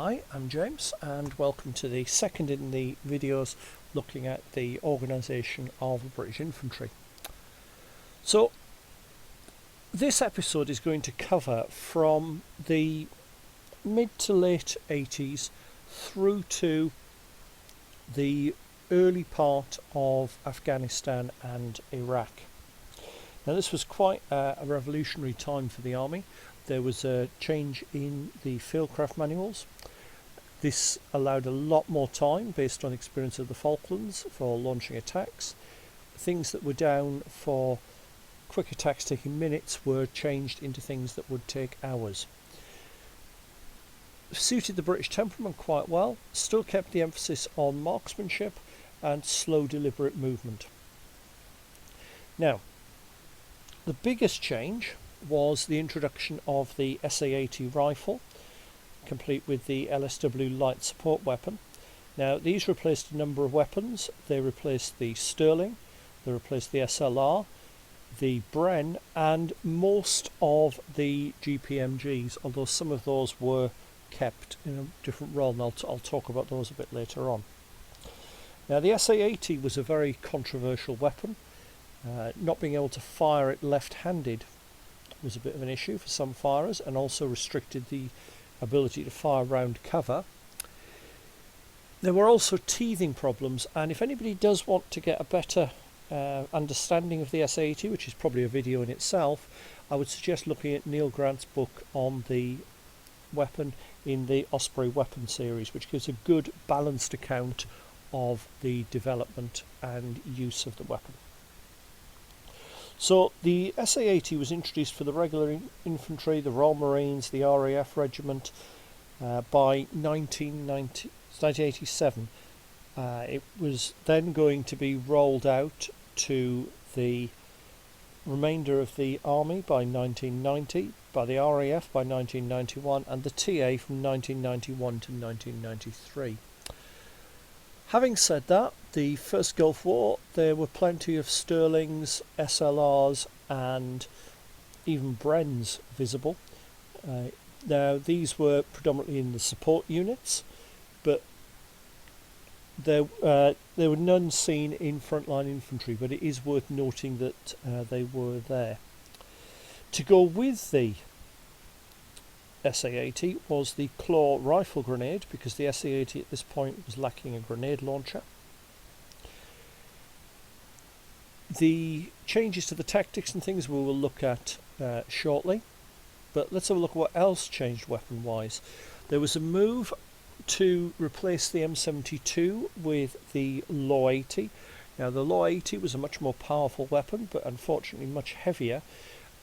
Hi, I'm James and welcome to the second in the videos looking at the organisation of the British infantry. So this episode is going to cover from the mid to late 80s through to the early part of Afghanistan and Iraq. Now this was quite a revolutionary time for the army. There was a change in the fieldcraft manuals. This allowed a lot more time, based on experience of the Falklands, for launching attacks. Things that were down for quick attacks taking minutes were changed into things that would take hours. Suited the British temperament quite well, still kept the emphasis on marksmanship and slow deliberate movement. Now, the biggest change was the introduction of the SA-80 rifle, complete with the LSW light support weapon. Now these replaced a number of weapons. They replaced the Sterling, they replaced the SLR, the Bren, and most of the GPMGs, although some of those were kept in a different role, and I'll talk about those a bit later on. Now the SA-80 was a very controversial weapon. Not being able to fire it left-handed was a bit of an issue for some firers, and also restricted the ability to fire round cover. There were also teething problems, and if anybody does want to get a better understanding of the SA-80, which is probably a video in itself, I would suggest looking at Neil Grant's book on the weapon in the Osprey weapon series, which gives a good balanced account of the development and use of the weapon. So the SA-80 was introduced for the regular infantry, the Royal Marines, the RAF regiment by 1987. It was then going to be rolled out to the remainder of the army by 1990, by the RAF by 1991, and the TA from 1991 to 1993. Having said that, the first Gulf War, there were plenty of Sterlings, SLRs and even Brens visible. Now these were predominantly in the support units, but there were none seen in frontline infantry, but it is worth noting that they were there. To go with the SA-80 was the Claw rifle grenade, because the SA-80 at this point was lacking a grenade launcher. The changes to the tactics and things we will look at shortly, but let's have a look at what else changed weapon wise. There was a move to replace the M72 with the Law 80. Now the Law 80 was a much more powerful weapon, but unfortunately much heavier,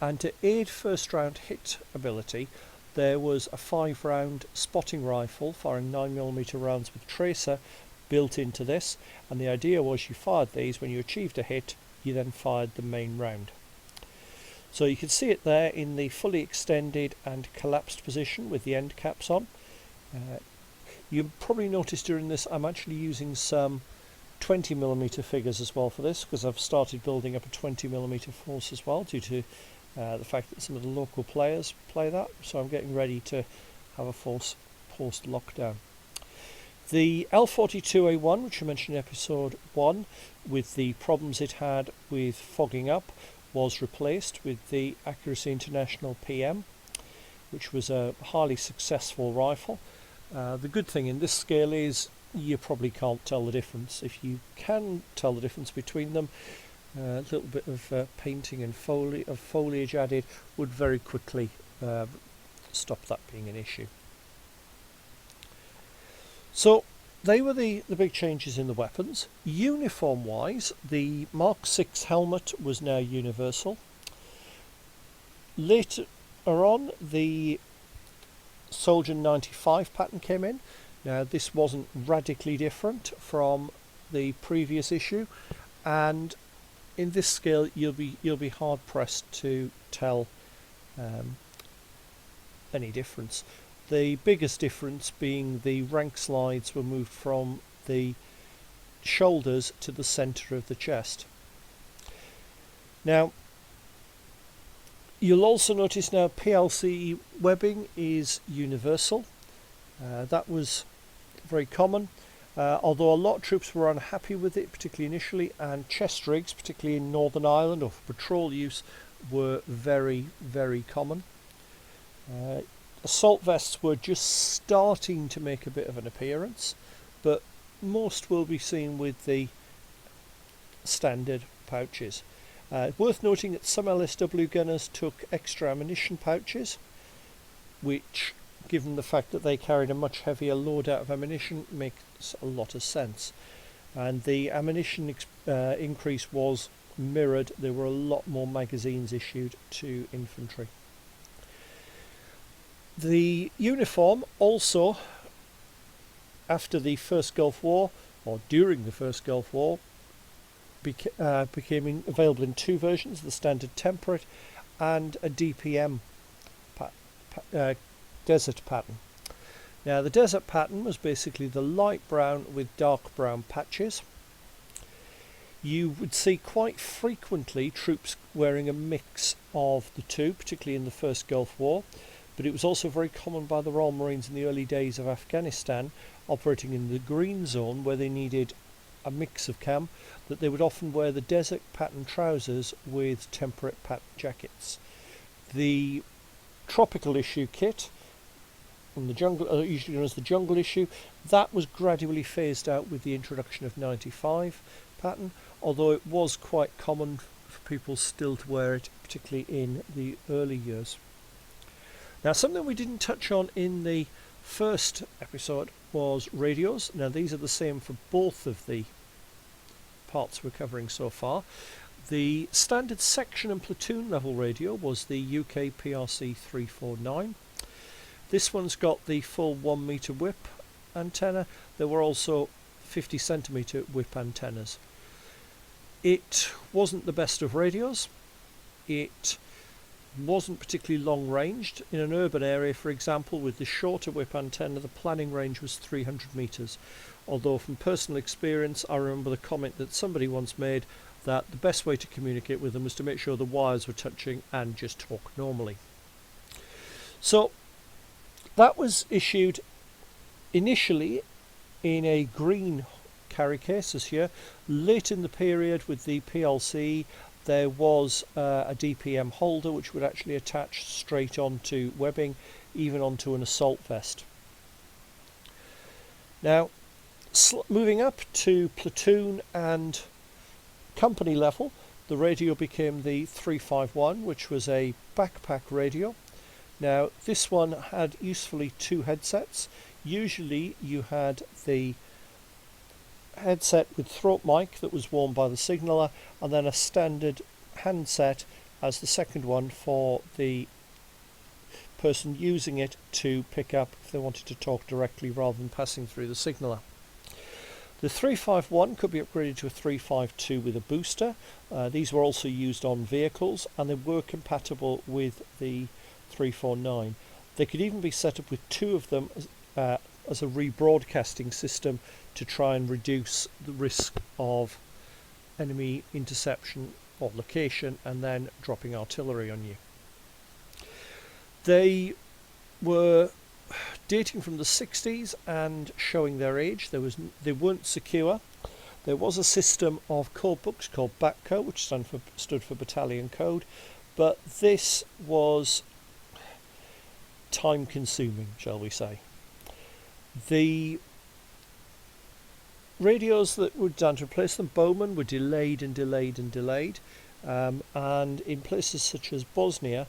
and to aid first round hit ability there was a 5-round spotting rifle firing 9mm rounds with tracer built into this, and the idea was you fired these, when you achieved a hit you then fired the main round. So you can see it there in the fully extended and collapsed position with the end caps on. You probably noticed during this I'm actually using some 20mm figures as well for this, because I've started building up a 20mm force as well, due to the fact that some of the local players play that, so I'm getting ready to have a force post-lockdown. The L42A1, which I mentioned in episode 1, with the problems it had with fogging up, was replaced with the Accuracy International PM, which was a highly successful rifle. The good thing in this scale is you probably can't tell the difference. If you can tell the difference between them, a little bit of painting and foliage added would very quickly stop that being an issue. So they were the big changes in the weapons. Uniform wise, the Mark 6 helmet was now universal. Later on, the Soldier 95 pattern came in. Now this wasn't radically different from the previous issue, and in this scale you'll be hard pressed to tell any difference. The biggest difference being the rank slides were moved from the shoulders to the centre of the chest. Now you'll also notice now PLC webbing is universal. That was very common, although a lot of troops were unhappy with it, particularly initially, and chest rigs, particularly in Northern Ireland or for patrol use, were very, very common. Assault vests were just starting to make a bit of an appearance, but most will be seen with the standard pouches. Worth noting that some LSW gunners took extra ammunition pouches, which, given the fact that they carried a much heavier loadout of ammunition, makes a lot of sense. And the ammunition increase was mirrored. There were a lot more magazines issued to infantry. The uniform also, after the First Gulf War, or during the First Gulf War, became available in two versions, the standard temperate and a DPM desert pattern. Now the desert pattern was basically the light brown with dark brown patches. You would see quite frequently troops wearing a mix of the two, particularly in the First Gulf War, but it was also very common by the Royal Marines in the early days of Afghanistan, operating in the green zone where they needed a mix of cam, that they would often wear the desert pattern trousers with temperate pattern jackets. The tropical issue kit, from the jungle, usually known as the jungle issue, that was gradually phased out with the introduction of 95 pattern, although it was quite common for people still to wear it, particularly in the early years. Now, something we didn't touch on in the first episode was radios. Now these are the same for both of the parts we're covering so far. The standard section and platoon level radio was the UK PRC 349. This one's got the full 1 metre whip antenna. There were also 50 centimetre whip antennas. It wasn't the best of radios. It wasn't particularly long ranged. In an urban area, for example, with the shorter whip antenna, the planning range was 300 metres. Although from personal experience, I remember the comment that somebody once made that the best way to communicate with them was to make sure the wires were touching and just talk normally. So that was issued initially in a green carry case, as here. Late in the period with the PLC, there was a DPM holder which would actually attach straight onto webbing, even onto an assault vest. Now, moving up to platoon and company level, the radio became the 351, which was a backpack radio. Now, this one had usefully two headsets. Usually you had the headset with throat mic that was worn by the signaller, and then a standard handset as the second one for the person using it to pick up if they wanted to talk directly rather than passing through the signaller. The 351 could be upgraded to a 352 with a booster. These were also used on vehicles, and they were compatible with the 349. They could even be set up with two of them as a rebroadcasting system to try and reduce the risk of enemy interception or location and then dropping artillery on you. They were dating from the 60s and showing their age. They weren't secure. There was a system of code books called BATCO, which stood for Battalion Code, but this was time consuming, shall we say. The radios that were done to replace them, Bowman, were delayed and delayed and delayed, and in places such as Bosnia,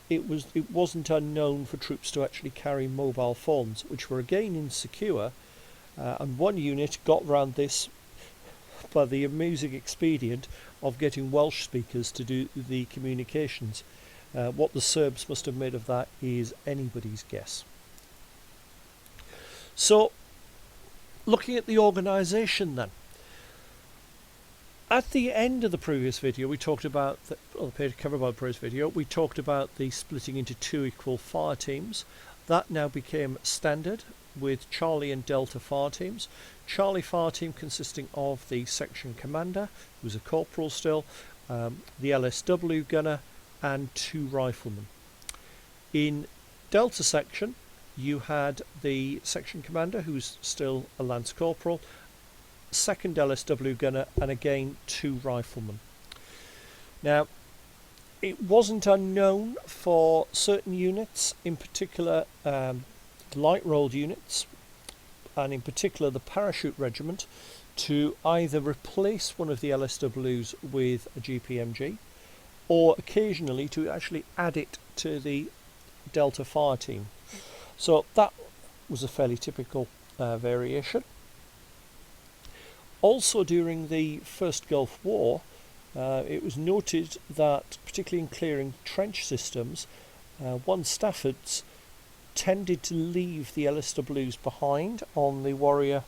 it wasn't unknown for troops to actually carry mobile phones, which were again insecure, and one unit got round this by the amusing expedient of getting Welsh speakers to do the communications. What the Serbs must have made of that is anybody's guess. So, looking at the organisation then. At the end of the previous video, we talked about, the period covered by the previous video, we talked about the splitting into two equal fire teams. That now became standard with Charlie and Delta fire teams. Charlie fire team consisting of the section commander, who's a corporal still, the LSW gunner, and two riflemen. In Delta section, you had the section commander, who's still a lance corporal, second LSW gunner, and again 2 riflemen. Now, it wasn't unknown for certain units, in particular light rolled units, and in particular the parachute regiment, to either replace one of the LSWs with a GPMG, or occasionally to actually add it to the Delta fire team. So that was a fairly typical variation. Also during the First Gulf War, it was noted that, particularly in clearing trench systems, 1 Staffords tended to leave the LSWs behind on the Warrior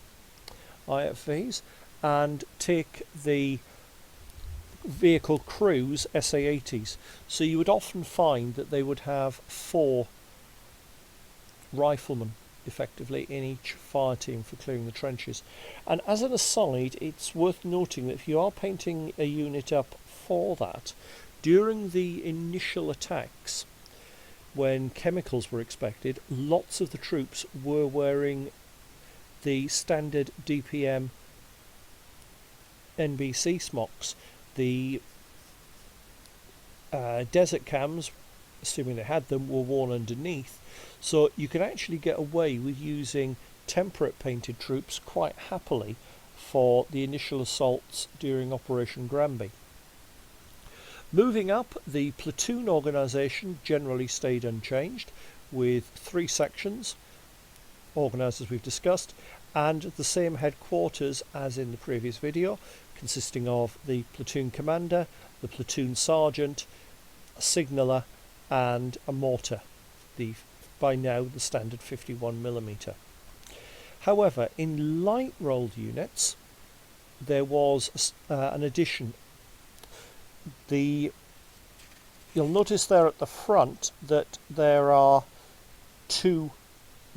IFVs and take the vehicle crews, SA-80s. So you would often find that they would have 4 riflemen effectively in each fire team for clearing the trenches. And as an aside, it's worth noting that if you are painting a unit up for that, during the initial attacks, when chemicals were expected, lots of the troops were wearing the standard DPM NBC smocks. The desert cams, assuming they had them, were worn underneath, so you could actually get away with using temperate painted troops quite happily for the initial assaults during Operation Granby. Moving up, the platoon organisation generally stayed unchanged, with 3 sections, organised as we've discussed, and the same headquarters as in the previous video, consisting of the platoon commander, the platoon sergeant, a signaller, and a mortar, by now the standard 51mm. However, in light rolled units there was an addition. You'll notice there at the front that there are 2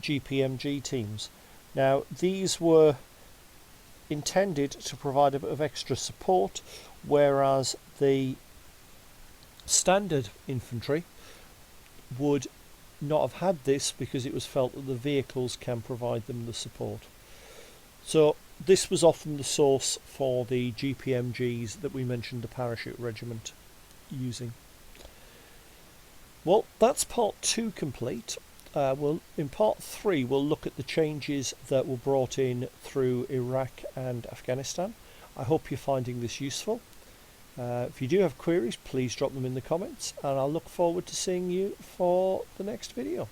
GPMG teams. Now these were intended to provide a bit of extra support, whereas the standard infantry would not have had this because it was felt that the vehicles can provide them the support. So this was often the source for the GPMGs that we mentioned the parachute regiment using. Well, that's part 2 complete. In part 3 we'll look at the changes that were brought in through Iraq and Afghanistan. I hope you're finding this useful. If you do have queries, please drop them in the comments, and I'll look forward to seeing you for the next video.